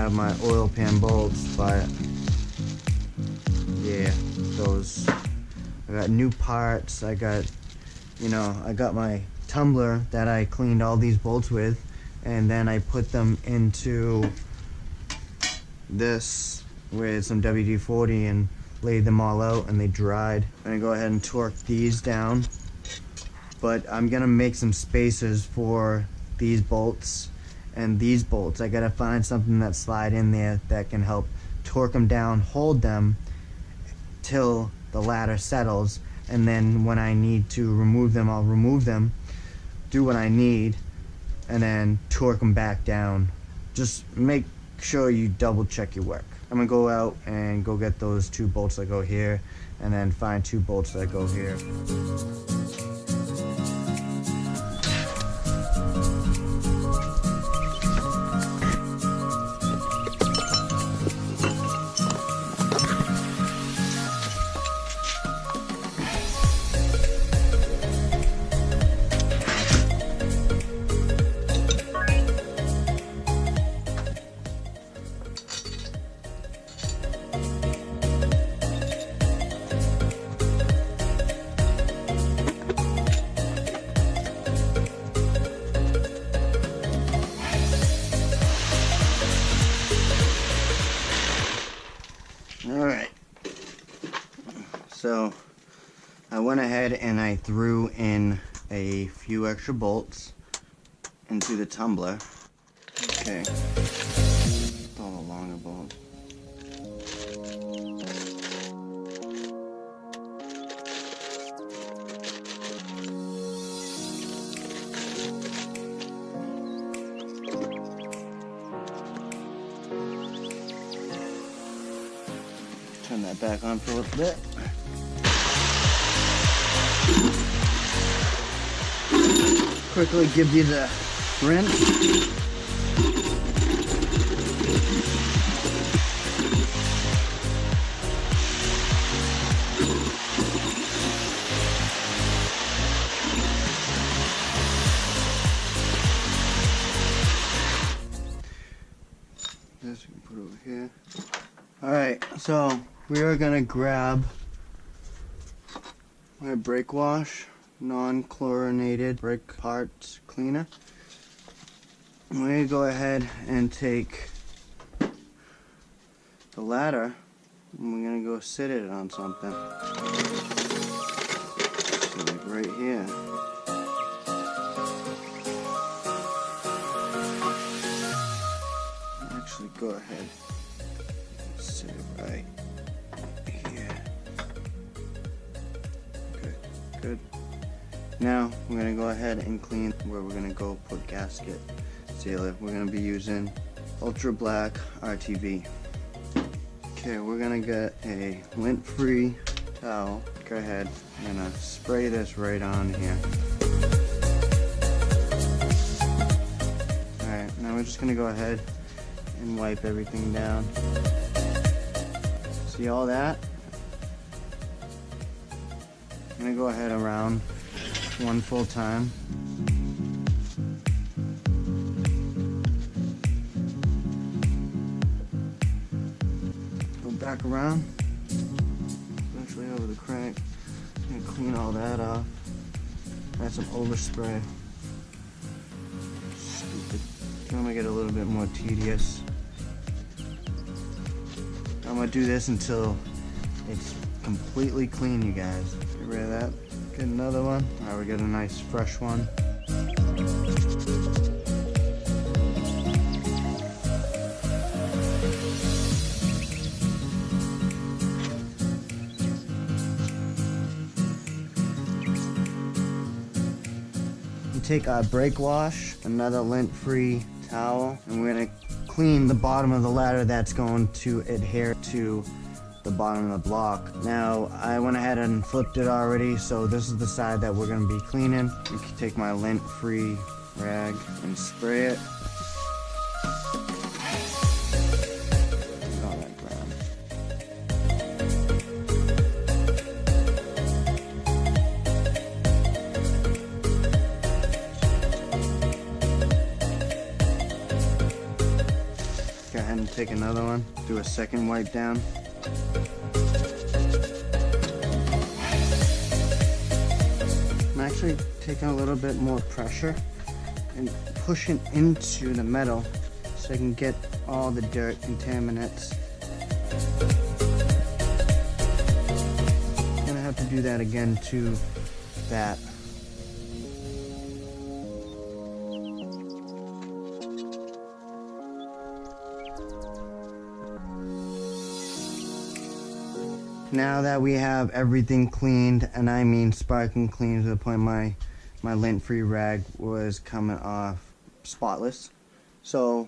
have my oil pan bolts, but yeah, those, I got new parts. I got, I got my tumbler that I cleaned all these bolts with, and then I put them into this with some WD-40 and laid them all out, and they dried. I'm gonna go ahead and torque these down, but I'm gonna make some spacers for these bolts and these bolts. I gotta find something that slide in there that can help torque them down, hold them till the ladder settles, and then when I need to remove them, I'll remove them, do what I need, and then torque them back down. Just make sure you double check your work. I'm gonna go out and go get those 2 bolts that go here, and then find 2 bolts that go here. Alright, so I went ahead and I threw in a few extra bolts into the tumbler. Okay, all the longer bolts. Turn that back on for a little bit. Quickly give you the rinse. This we can put over here. Alright, so we are gonna grab my brake wash, non-chlorinated brake parts cleaner. We're gonna go ahead and take the ladder and we're gonna go sit it on something. So like right here. Actually, go ahead. Sit it right here. Good. Now we're gonna go ahead and clean where we're gonna go put gasket sealer. We're gonna be using Ultra Black RTV. Okay, we're gonna get a lint-free towel. Go ahead, I'm gonna spray this right on here. Alright, now we're just gonna go ahead and wipe everything down. See all that? I'm gonna go ahead around one full time. Go back around, eventually over the crank. I'm gonna clean all that off. Add some overspray. Stupid. I'm gonna make it a little bit more tedious. I'm gonna do this until it's completely clean, you guys. Get rid of that. Get another one. Alright, we got a nice fresh one. We take our brake wash, another lint-free towel, and we're gonna clean the bottom of the ladder that's going to adhere to the bottom of the block. Now, I went ahead and flipped it already, so this is the side that we're going to be cleaning. I can take my lint-free rag and spray it. All that ground. Go ahead and take another one, do a second wipe down. I'm actually taking a little bit more pressure and pushing into the metal so I can get all the dirt contaminants. I'm gonna have to do that again to that. Now that we have everything cleaned, and I mean sparkling clean to the point my lint-free rag was coming off spotless. So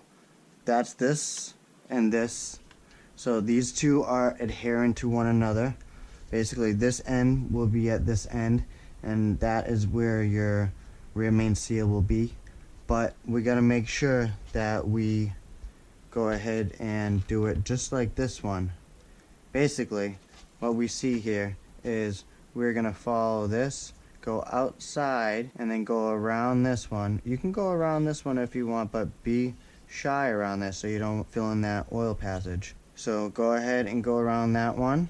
that's this and this. So these two are adherent to one another. Basically this end will be at this end, and that is where your rear main seal will be. But we gotta make sure that we go ahead and do it just like this one. Basically, what we see here is we're gonna follow this, go outside, and then go around this one. You can go around this one if you want, but be shy around this so you don't fill in that oil passage. So go ahead and go around that one,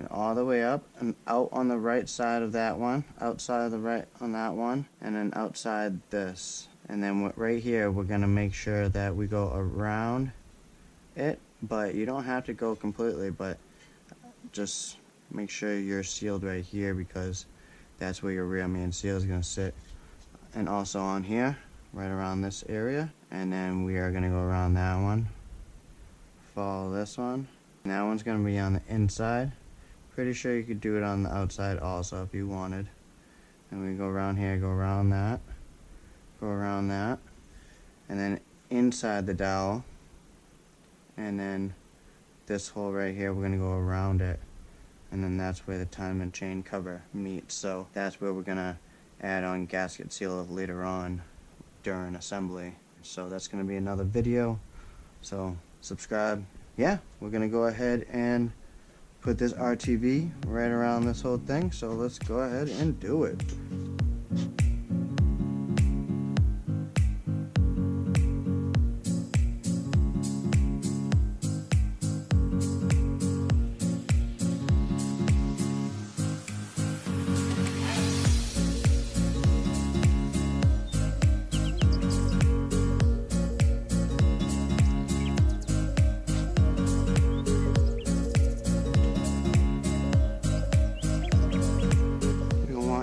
and all the way up and out on the right side of that one, outside of the right on that one, and then outside this. And then right here, we're gonna make sure that we go around it, but you don't have to go completely, but just make sure you're sealed right here, because that's where your rear main seal is going to sit. And also on here, right around this area. And then we are going to go around that one, follow this one, and that one's going to be on the inside. Pretty sure you could do it on the outside also if you wanted. And we go around here, go around that, go around that, and then inside the dowel, and then this hole right here, we're going to go around it, and then that's where the time and chain cover meets. So that's where we're going to add on gasket seal later on during assembly. So that's going to be another video, so subscribe. Yeah, we're going to go ahead and put this RTV right around this whole thing, so let's go ahead and do it.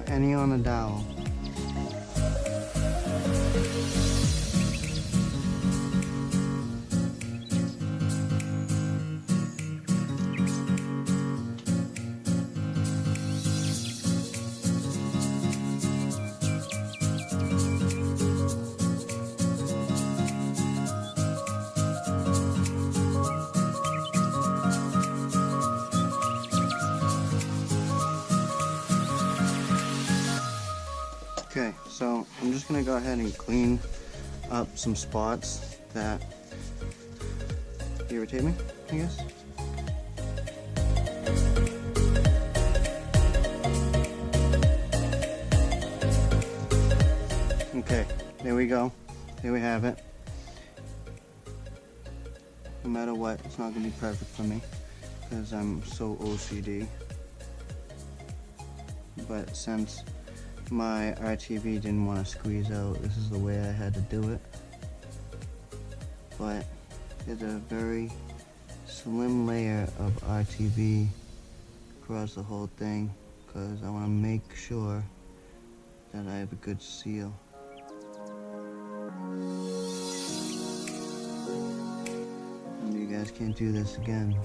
Any on the dowel. Okay, so I'm just going to go ahead and clean up some spots that irritate me, I guess. Okay, there we go. There we have it. No matter what, it's not going to be perfect for me because I'm so OCD. But since my RTV didn't want to squeeze out, this is the way I had to do it. But there's a very slim layer of RTV across the whole thing because I want to make sure that I have a good seal. And you guys can't do this again.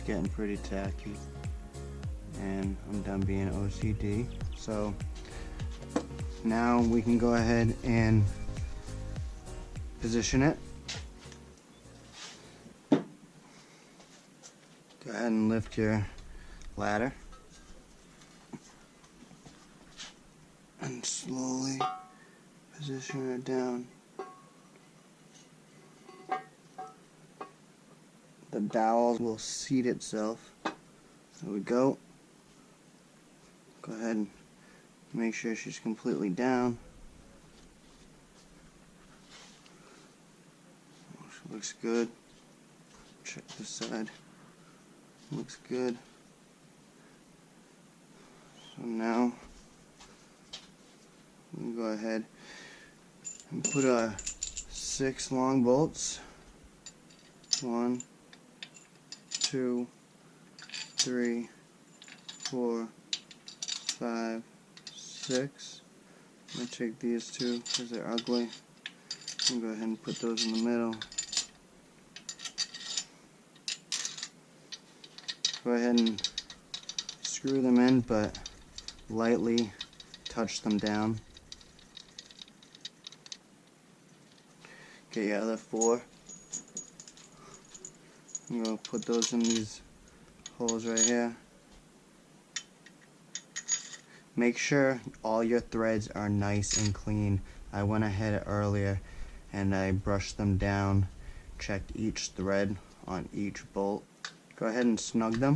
Getting pretty tacky, and I'm done being OCD. So now we can go ahead and position it. Go ahead and lift your ladder and slowly position it down. The dowel will seat itself. There we go. Go ahead and make sure she's completely down. She looks good. Check this side. Looks good. So now we can go ahead and put our 6 long bolts. 1, 2, 3, 4, 5, 6. I'm going to take these two because they're ugly. I'm going to go ahead and put those in the middle. Go ahead and screw them in, but lightly touch them down. Get your other 4. I'm going to put those in these holes right here. Make sure all your threads are nice and clean. I went ahead earlier and I brushed them down, checked each thread on each bolt. Go ahead and snug them,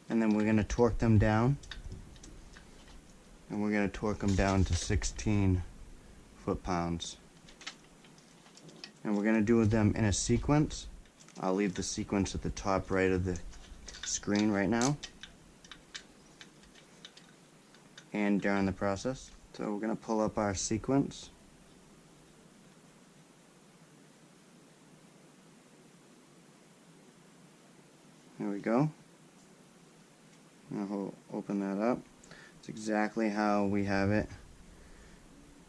and then we're going to torque them down, and we're going to torque them down to 16 foot-pounds. And we're going to do them in a sequence. I'll leave the sequence at the top right of the screen right now and during the process. So we're going to pull up our sequence. There we go. I'll open that up. It's exactly how we have it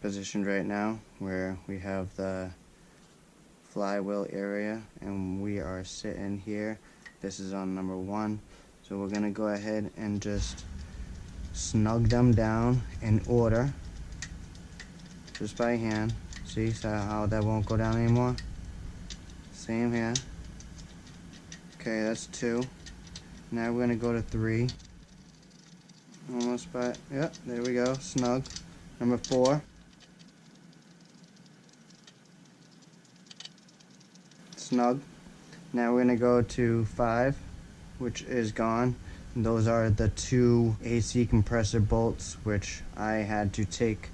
positioned right now, where we have the flywheel area and we are sitting here. This is on number 1. So we're going to go ahead and just snug them down in order, just by hand. See how that won't go down anymore? Same here. Okay, that's 2. Now we're going to go to 3. Almost by, yep, there we go, snug. Number 4. Snug. Now we're going to go to 5, which is gone. And those are the 2 AC compressor bolts, which I had to take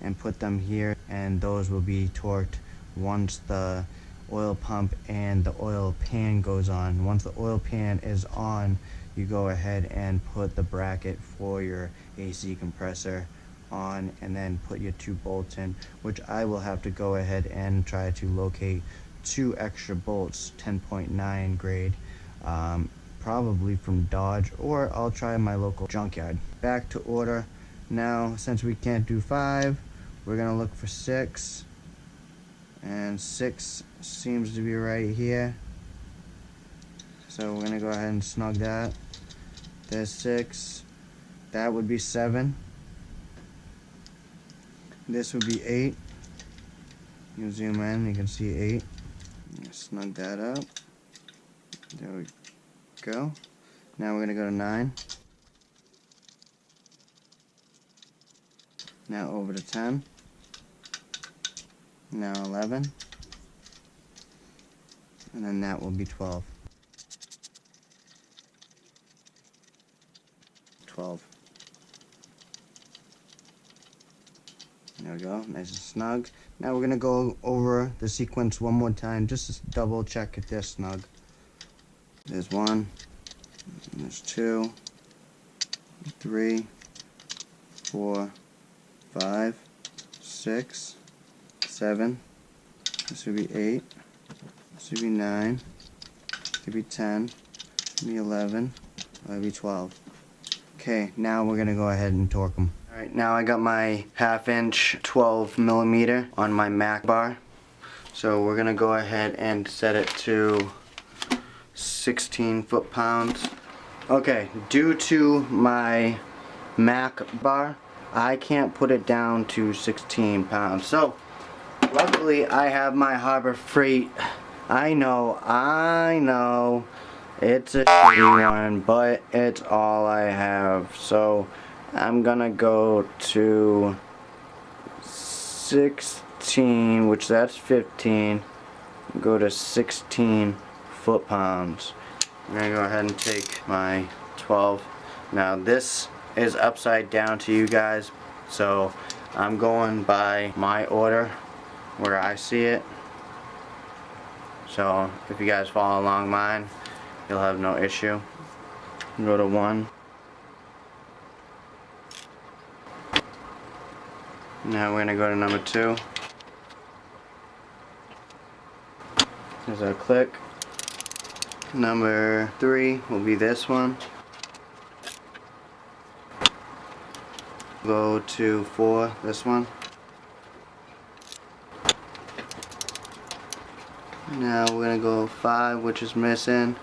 and put them here, and those will be torqued once the oil pump and the oil pan goes on. Once the oil pan is on, you go ahead and put the bracket for your AC compressor on, and then put your 2 bolts in, which I will have to go ahead and try to locate 2 extra bolts, 10.9 grade, probably from Dodge, or I'll try my local junkyard. Back to order. Now, since we can't do 5, we're gonna look for 6, and 6 seems to be right here, so we're gonna go ahead and snug that. There's 6. That would be 7. This would be 8. You zoom in, you can see 8. Snug that up. There we go. Now we're gonna go to 9. Now over to 10. Now 11. And then that will be 12. 12. There we go, nice and snug. Now we're going to go over the sequence one more time, just to double check if they're snug. There's 1, there's 2, 3, 4, 5, 6, 7, this would be 8, this would be 9, this would be 10, this would be 11, that would be 12. Okay, now we're going to go ahead and torque them. Alright, now I got my 1/2 inch 12mm on my Mac bar. So we're going to go ahead and set it to 16 foot-pounds. Okay, due to my Mac bar, I can't put it down to 16 pounds. So, luckily I have my Harbor Freight. I know, it's a shitty one, but it's all I have. So, I'm gonna go to 16, which that's 15, go to 16 foot-pounds. I'm gonna go ahead and take my 12 Now this is upside down to you guys, so I'm going by my order where I see it. So if you guys follow along mine, you'll have no issue. Go to 1. Now we're going to go to number 2. There's our click. Number 3 will be this one. Go to 4, this one. Now we're going to go 5, which is missing.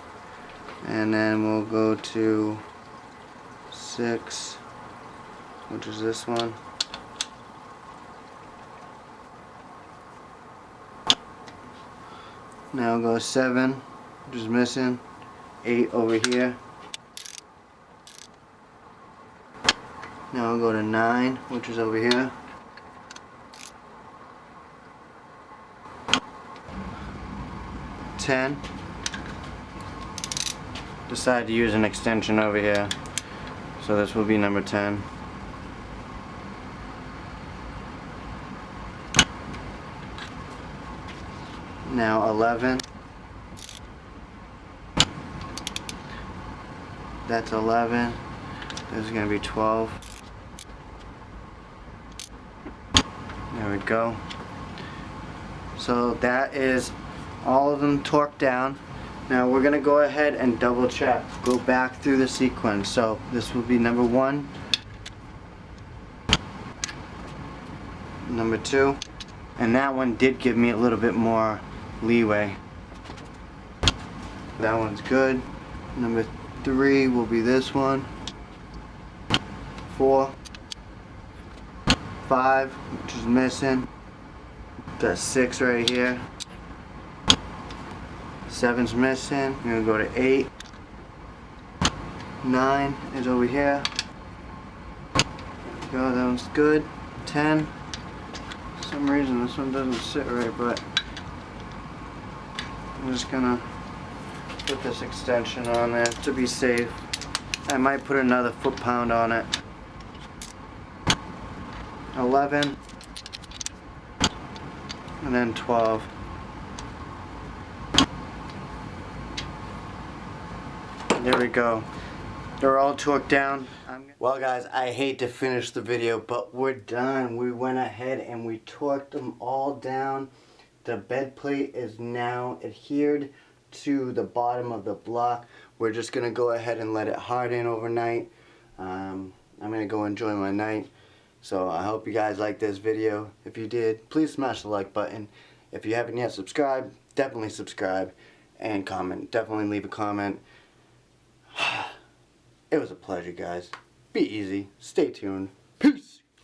And then we'll go to 6, which is this one. Now we'll go 7, which is missing. 8 over here. Now we'll go to 9, which is over here. 10. Decide to use an extension over here, so this will be number 10. Now 11. That's 11. This is going to be 12. There we go. So that is all of them torqued down. Now we're going to go ahead and double check. Go back through the sequence. So this will be number 1. Number 2. And that one did give me a little bit more leeway. That one's good. Number 3 will be this one. 4. 5, which is missing. Got 6 right here. 7's missing. We're gonna go to 8. 9 is over here. Go, that one's good. 10. For some reason this one doesn't sit right, but I'm just gonna put this extension on there to be safe. I might put another foot-pound on it. 11. And then 12. There we go. They're all torqued down. Well guys, I hate to finish the video, but we're done. We went ahead and we torqued them all down. The bed plate is now adhered to the bottom of the block. We're just going to go ahead and let it harden overnight. I'm going to go enjoy my night. So I hope you guys liked this video. If you did, please smash the like button. If you haven't yet subscribed, definitely subscribe and comment. Definitely leave a comment. It was a pleasure, guys. Be easy. Stay tuned.